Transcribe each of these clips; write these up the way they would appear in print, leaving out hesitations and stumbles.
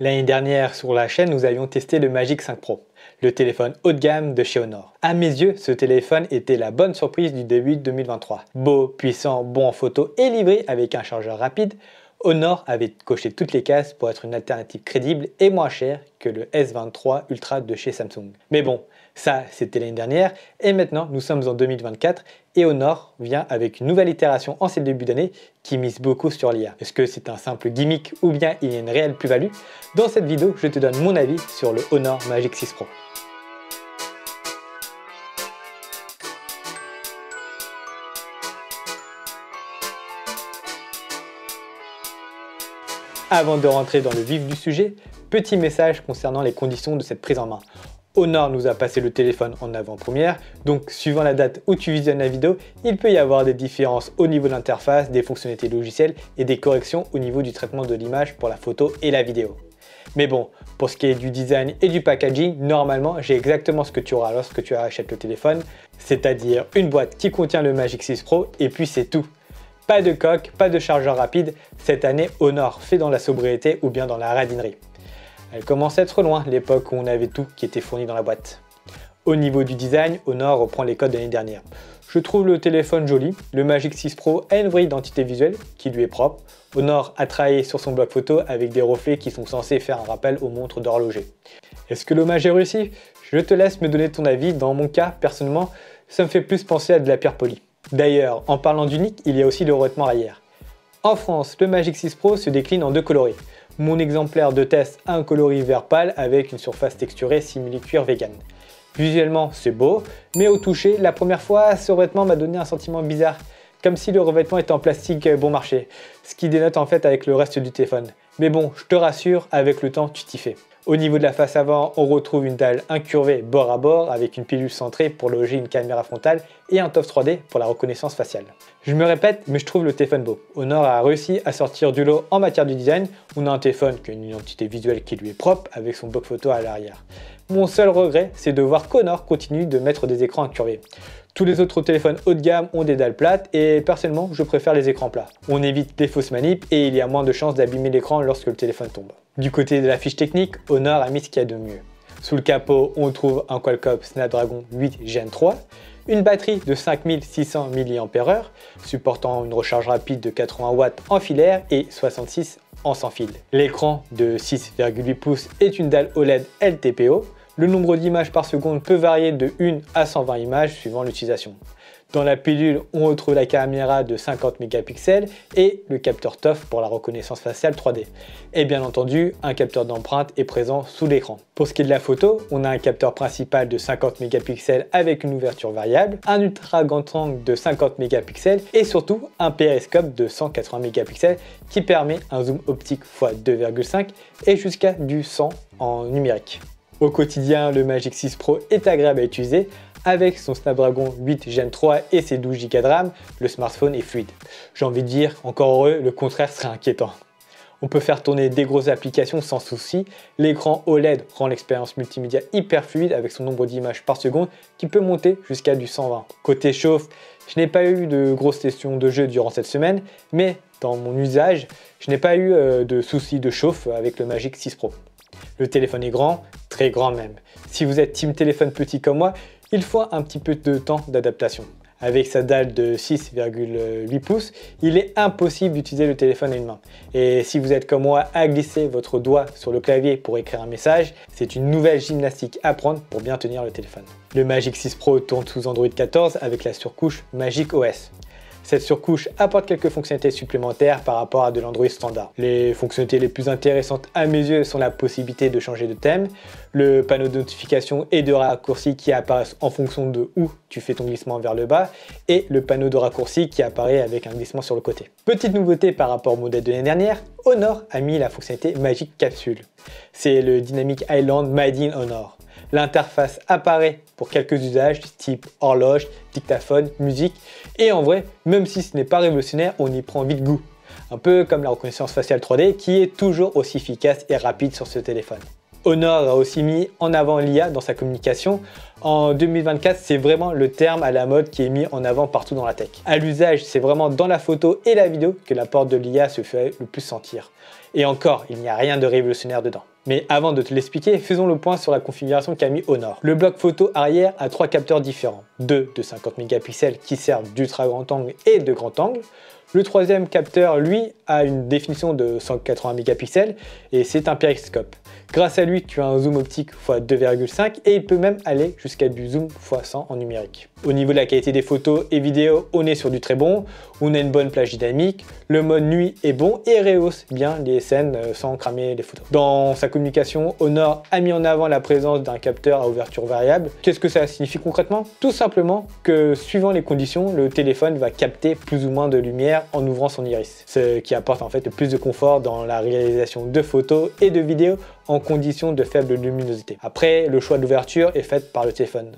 L'année dernière sur la chaîne, nous avions testé le Magic 5 Pro, le téléphone haut de gamme de chez Honor. À mes yeux, ce téléphone était la bonne surprise du début 2023. Beau, puissant, bon en photo et livré avec un chargeur rapide, Honor avait coché toutes les cases pour être une alternative crédible et moins chère que le S23 Ultra de chez Samsung. Mais bon, ça c'était l'année dernière et maintenant nous sommes en 2024 et Honor vient avec une nouvelle itération en ce début d'année qui mise beaucoup sur l'IA. Est-ce que c'est un simple gimmick ou bien il y a une réelle plus-value? Dans cette vidéo, je te donne mon avis sur le Honor Magic 6 Pro. Avant de rentrer dans le vif du sujet, petit message concernant les conditions de cette prise en main. Honor nous a passé le téléphone en avant-première, donc suivant la date où tu visionnes la vidéo, il peut y avoir des différences au niveau de l'interface, des fonctionnalités logicielles et des corrections au niveau du traitement de l'image pour la photo et la vidéo. Mais bon, pour ce qui est du design et du packaging, normalement j'ai exactement ce que tu auras lorsque tu achètes le téléphone, c'est-à-dire une boîte qui contient le Magic 6 Pro et puis c'est tout. Pas de coque, pas de chargeur rapide, cette année Honor fait dans la sobriété ou bien dans la radinerie. Elle commence à être loin, l'époque où on avait tout qui était fourni dans la boîte. Au niveau du design, Honor reprend les codes de l'année dernière. Je trouve le téléphone joli, le Magic 6 Pro a une vraie identité visuelle qui lui est propre. Honor a travaillé sur son bloc photo avec des reflets qui sont censés faire un rappel aux montres d'horloger. Est-ce que l'hommage est réussi? Je te laisse me donner ton avis, dans mon cas, personnellement, ça me fait plus penser à de la pierre polie. D'ailleurs, en parlant d'unique, il y a aussi le revêtement arrière. En France, le Magic 6 Pro se décline en deux coloris. Mon exemplaire de test a un coloris vert pâle avec une surface texturée simili-cuir vegan. Visuellement, c'est beau, mais au toucher, la première fois, ce revêtement m'a donné un sentiment bizarre, comme si le revêtement était en plastique bon marché, ce qui dénote en fait avec le reste du téléphone. Mais bon, je te rassure, avec le temps, tu t'y fais. Au niveau de la face avant, on retrouve une dalle incurvée bord à bord avec une pilule centrée pour loger une caméra frontale et un TOF 3D pour la reconnaissance faciale. Je me répète, mais je trouve le téléphone beau. Honor a réussi à sortir du lot en matière de design. On a un téléphone qui a une identité visuelle qui lui est propre avec son bloc photo à l'arrière. Mon seul regret, c'est de voir qu'Honor continue de mettre des écrans incurvés. Tous les autres téléphones haut de gamme ont des dalles plates et personnellement, je préfère les écrans plats. On évite les fausses manips et il y a moins de chances d'abîmer l'écran lorsque le téléphone tombe. Du côté de la fiche technique, Honor a mis ce qu'il y a de mieux. Sous le capot, on trouve un Qualcomm Snapdragon 8 Gen 3, une batterie de 5600 mAh, supportant une recharge rapide de 80 watts en filaire et 66 en sans fil. L'écran de 6,8 pouces est une dalle OLED LTPO. Le nombre d'images par seconde peut varier de 1 à 120 images suivant l'utilisation. Dans la pilule, on retrouve la caméra de 50 mégapixels et le capteur TOF pour la reconnaissance faciale 3D. Et bien entendu, un capteur d'empreinte est présent sous l'écran. Pour ce qui est de la photo, on a un capteur principal de 50 mégapixels avec une ouverture variable, un ultra grand angle de 50 mégapixels et surtout un périscope de 180 mégapixels qui permet un zoom optique x 2,5 et jusqu'à du 100 en numérique. Au quotidien, le Magic 6 Pro est agréable à utiliser. Avec son Snapdragon 8 Gen 3 et ses 12 Go de RAM, le smartphone est fluide. J'ai envie de dire, encore heureux, le contraire serait inquiétant. On peut faire tourner des grosses applications sans souci. L'écran OLED rend l'expérience multimédia hyper fluide avec son nombre d'images par seconde qui peut monter jusqu'à du 120. Côté chauffe, je n'ai pas eu de grosses sessions de jeu durant cette semaine, mais dans mon usage, je n'ai pas eu de soucis de chauffe avec le Magic 6 Pro. Le téléphone est grand, très grand même. Si vous êtes team téléphone petit comme moi, il faut un petit peu de temps d'adaptation. Avec sa dalle de 6,8 pouces, il est impossible d'utiliser le téléphone à une main. Et si vous êtes comme moi à glisser votre doigt sur le clavier pour écrire un message, c'est une nouvelle gymnastique à prendre pour bien tenir le téléphone. Le Magic 6 Pro tourne sous Android 14 avec la surcouche Magic OS. Cette surcouche apporte quelques fonctionnalités supplémentaires par rapport à de l'Android standard. Les fonctionnalités les plus intéressantes à mes yeux sont la possibilité de changer de thème, le panneau de notification et de raccourcis qui apparaissent en fonction de où tu fais ton glissement vers le bas et le panneau de raccourcis qui apparaît avec un glissement sur le côté. Petite nouveauté par rapport au modèle de l'année dernière, Honor a mis la fonctionnalité Magic Capsule. C'est le Dynamic Island Made in Honor. L'interface apparaît pour quelques usages type horloge, dictaphone, musique et en vrai, même si ce n'est pas révolutionnaire, on y prend vite goût. Un peu comme la reconnaissance faciale 3D qui est toujours aussi efficace et rapide sur ce téléphone. Honor a aussi mis en avant l'IA dans sa communication. En 2024, c'est vraiment le terme à la mode qui est mis en avant partout dans la tech. À l'usage, c'est vraiment dans la photo et la vidéo que l'apport de l'IA se fait le plus sentir. Et encore, il n'y a rien de révolutionnaire dedans. Mais avant de te l'expliquer, faisons le point sur la configuration qu'a mis Honor. Le bloc photo arrière a 3 capteurs différents, 2 de 50 mégapixels qui servent d'ultra grand angle et de grand angle. Le troisième capteur, lui, a une définition de 180 mégapixels et c'est un périscope. Grâce à lui, tu as un zoom optique x 2,5 et il peut même aller jusqu'à du zoom x 100 en numérique. Au niveau de la qualité des photos et vidéos, on est sur du très bon, on a une bonne plage dynamique, le mode nuit est bon et rehausse bien les scènes sans cramer les photos. Dans sa communication, Honor a mis en avant la présence d'un capteur à ouverture variable. Qu'est-ce que ça signifie concrètement? Tout simplement que suivant les conditions, le téléphone va capter plus ou moins de lumière en ouvrant son iris, ce qui apporte en fait plus de confort dans la réalisation de photos et de vidéos en conditions de faible luminosité. Après, le choix d'ouverture est fait par le téléphone.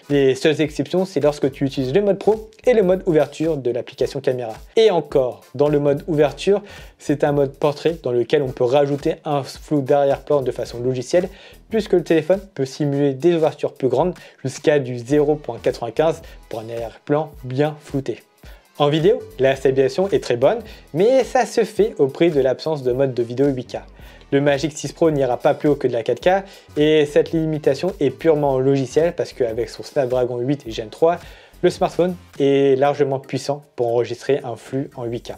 Les seules exceptions, c'est lorsque tu utilises le mode pro et le mode ouverture de l'application caméra. Et encore, dans le mode ouverture, c'est un mode portrait dans lequel on peut rajouter un flou d'arrière-plan de façon logicielle, puisque le téléphone peut simuler des ouvertures plus grandes jusqu'à du 0.95 pour un arrière-plan bien flouté. En vidéo, la stabilisation est très bonne, mais ça se fait au prix de l'absence de mode de vidéo 8K. Le Magic 6 Pro n'ira pas plus haut que de la 4K et cette limitation est purement logicielle parce qu'avec son Snapdragon 8 Gen 3, le smartphone est largement puissant pour enregistrer un flux en 8K.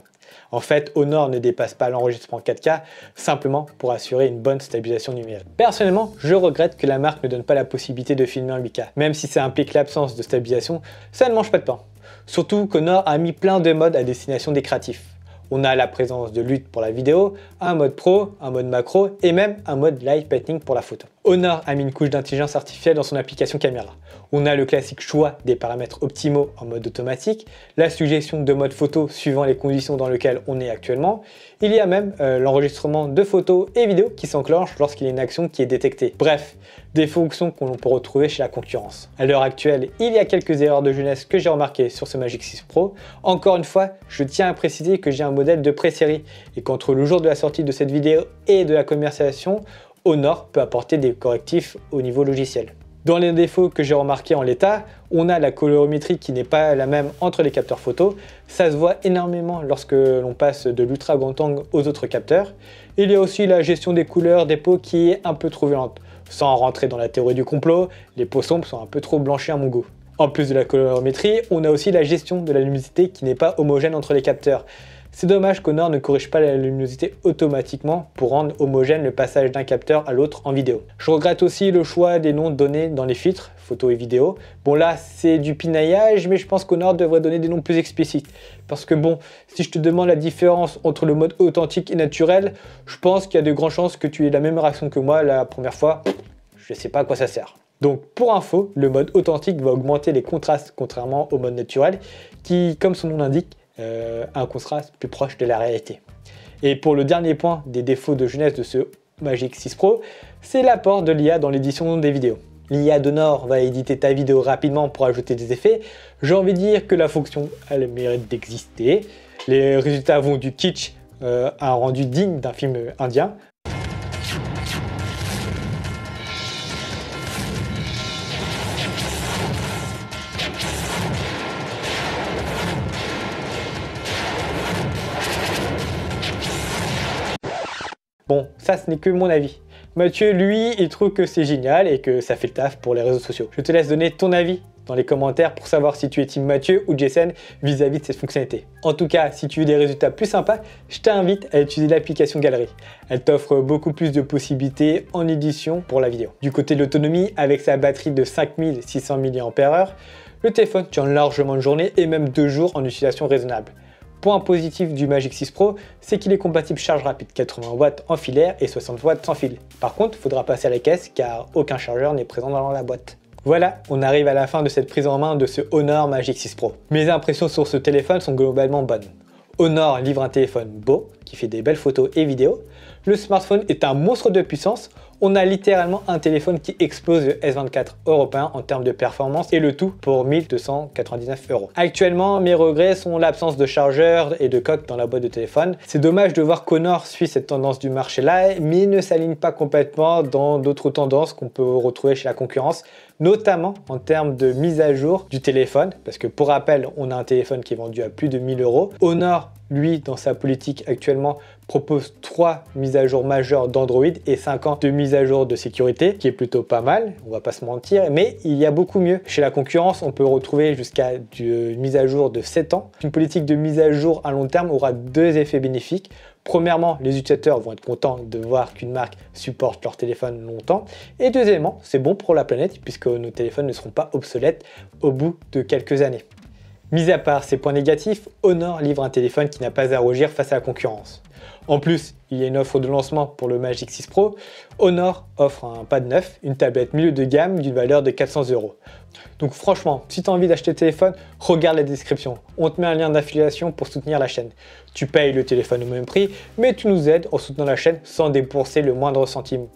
En fait, Honor ne dépasse pas l'enregistrement 4K simplement pour assurer une bonne stabilisation numérique. Personnellement, je regrette que la marque ne donne pas la possibilité de filmer en 8K. Même si ça implique l'absence de stabilisation, ça ne mange pas de pain. Surtout qu'Honor a mis plein de modes à destination des créatifs. On a la présence de lutte pour la vidéo, un mode pro, un mode macro et même un mode live painting pour la photo. Honor a mis une couche d'intelligence artificielle dans son application caméra. On a le classique choix des paramètres optimaux en mode automatique, la suggestion de mode photo suivant les conditions dans lesquelles on est actuellement. Il y a même l'enregistrement de photos et vidéos qui s'enclenche lorsqu'il y a une action qui est détectée. Bref, des fonctions que l'on peut retrouver chez la concurrence. À l'heure actuelle, il y a quelques erreurs de jeunesse que j'ai remarquées sur ce Magic 6 Pro. Encore une fois, je tiens à préciser que j'ai un modèle de pré-série et qu'entre le jour de la sortie de cette vidéo et de la commercialisation, Honor peut apporter des correctifs au niveau logiciel. Dans les défauts que j'ai remarqués en l'état, on a la colorimétrie qui n'est pas la même entre les capteurs photo. Ça se voit énormément lorsque l'on passe de l'ultra grand angle aux autres capteurs. Il y a aussi la gestion des couleurs des peaux qui est un peu trop violente. Sans rentrer dans la théorie du complot, les peaux sombres sont un peu trop blanchies à mon goût. En plus de la colorimétrie, on a aussi la gestion de la luminosité qui n'est pas homogène entre les capteurs. C'est dommage qu'Honor ne corrige pas la luminosité automatiquement pour rendre homogène le passage d'un capteur à l'autre en vidéo. Je regrette aussi le choix des noms donnés dans les filtres, photos et vidéos. Bon là c'est du pinaillage, mais je pense qu'Honor devrait donner des noms plus explicites. Parce que bon, si je te demande la différence entre le mode authentique et naturel, je pense qu'il y a de grandes chances que tu aies la même réaction que moi la première fois. Je sais pas à quoi ça sert. Donc pour info, le mode authentique va augmenter les contrastes contrairement au mode naturel qui, comme son nom l'indique, a un contraste plus proche de la réalité. Et pour le dernier point des défauts de jeunesse de ce Magic 6 Pro, c'est l'apport de l'IA dans l'édition des vidéos. L'IA d'Honor va éditer ta vidéo rapidement pour ajouter des effets. J'ai envie de dire que la fonction a le mérite d'exister. Les résultats vont du kitsch à un rendu digne d'un film indien. Bon, ça ce n'est que mon avis. Mathieu, lui, il trouve que c'est génial et que ça fait le taf pour les réseaux sociaux. Je te laisse donner ton avis dans les commentaires pour savoir si tu es team Mathieu ou Jason vis-à-vis de cette fonctionnalité. En tout cas, si tu veux des résultats plus sympas, je t'invite à utiliser l'application Galerie. Elle t'offre beaucoup plus de possibilités en édition pour la vidéo. Du côté de l'autonomie, avec sa batterie de 5600 mAh, le téléphone tient largement une journée et même 2 jours en utilisation raisonnable. Point positif du Magic 6 Pro, c'est qu'il est compatible charge rapide 80 watts en filaire et 60 watts sans fil. Par contre, il faudra passer à la caisse car aucun chargeur n'est présent dans la boîte. Voilà, on arrive à la fin de cette prise en main de ce Honor Magic 6 Pro. Mes impressions sur ce téléphone sont globalement bonnes. Honor livre un téléphone beau, qui fait des belles photos et vidéos. Le smartphone est un monstre de puissance. On a littéralement un téléphone qui explose le S24 européen en termes de performance et le tout pour 1299 €. Actuellement, mes regrets sont l'absence de chargeur et de coque dans la boîte de téléphone. C'est dommage de voir qu'Honor suit cette tendance du marché là, mais ne s'aligne pas complètement dans d'autres tendances qu'on peut retrouver chez la concurrence, notamment en termes de mise à jour du téléphone, parce que pour rappel, on a un téléphone qui est vendu à plus de 1000 €. Honor, lui, dans sa politique actuellement, propose 3 mises à jour majeures d'Android et 5 ans de mise à jour de sécurité, qui est plutôt pas mal, on va pas se mentir, mais il y a beaucoup mieux. Chez la concurrence, on peut retrouver jusqu'à une mise à jour de 7 ans. Une politique de mise à jour à long terme aura 2 effets bénéfiques. Premièrement, les utilisateurs vont être contents de voir qu'une marque supporte leur téléphone longtemps. Et deuxièmement, c'est bon pour la planète puisque nos téléphones ne seront pas obsolètes au bout de quelques années. Mis à part ces points négatifs, Honor livre un téléphone qui n'a pas à rougir face à la concurrence. En plus, il y a une offre de lancement pour le Magic 6 Pro. Honor offre un pad neuf, une tablette milieu de gamme d'une valeur de 400 €. Donc franchement, si tu as envie d'acheter le téléphone, regarde la description. On te met un lien d'affiliation pour soutenir la chaîne. Tu payes le téléphone au même prix, mais tu nous aides en soutenant la chaîne sans débourser le moindre centime.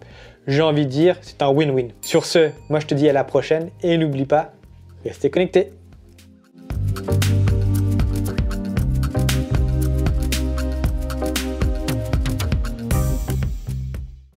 J'ai envie de dire, c'est un win-win. Sur ce, moi je te dis à la prochaine et n'oublie pas, restez connectés.